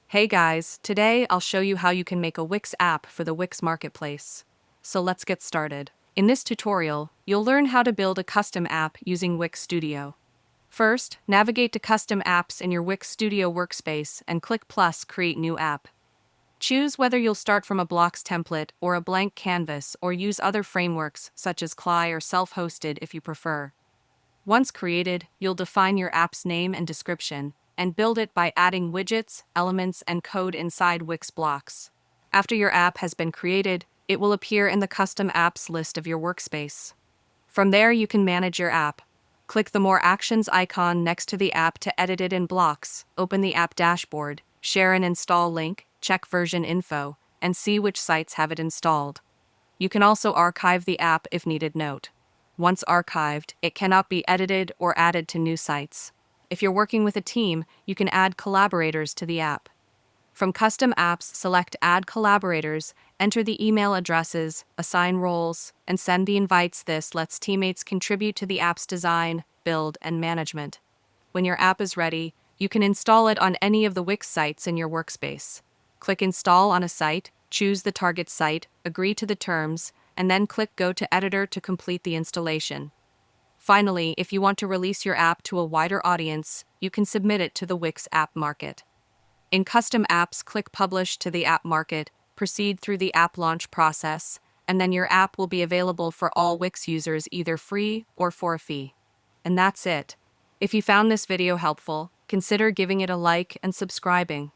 Hey guys, today I'll show you how you can make a Wix app for the Wix Marketplace. So let's get started. In this tutorial, you'll learn how to build a custom app using Wix Studio. First, navigate to Custom Apps in your Wix Studio workspace and click plus Create New App. Choose whether you'll start from a blocks template or a blank canvas or use other frameworks such as CLI or self-hosted if you prefer. Once created, you'll define your app's name and description, and build it by adding widgets, elements, and code inside Wix blocks. After your app has been created, it will appear in the Custom Apps list of your workspace. From there, you can manage your app. Click the More Actions icon next to the app to edit it in blocks, open the app dashboard, share an install link, check version info, and see which sites have it installed. You can also archive the app if needed. Note: once archived, it cannot be edited or added to new sites. If you're working with a team, you can add collaborators to the app. From Custom Apps, select Add Collaborators, enter the email addresses, assign roles, and send the invites. This lets teammates contribute to the app's design, build, and management. When your app is ready, you can install it on any of the Wix sites in your workspace. Click Install on a site, choose the target site, agree to the terms, and then click Go to Editor to complete the installation. Finally, if you want to release your app to a wider audience, you can submit it to the Wix App Market. In Custom Apps, click Publish to the App Market, proceed through the app launch process, and then your app will be available for all Wix users either free or for a fee. And that's it. If you found this video helpful, consider giving it a like and subscribing.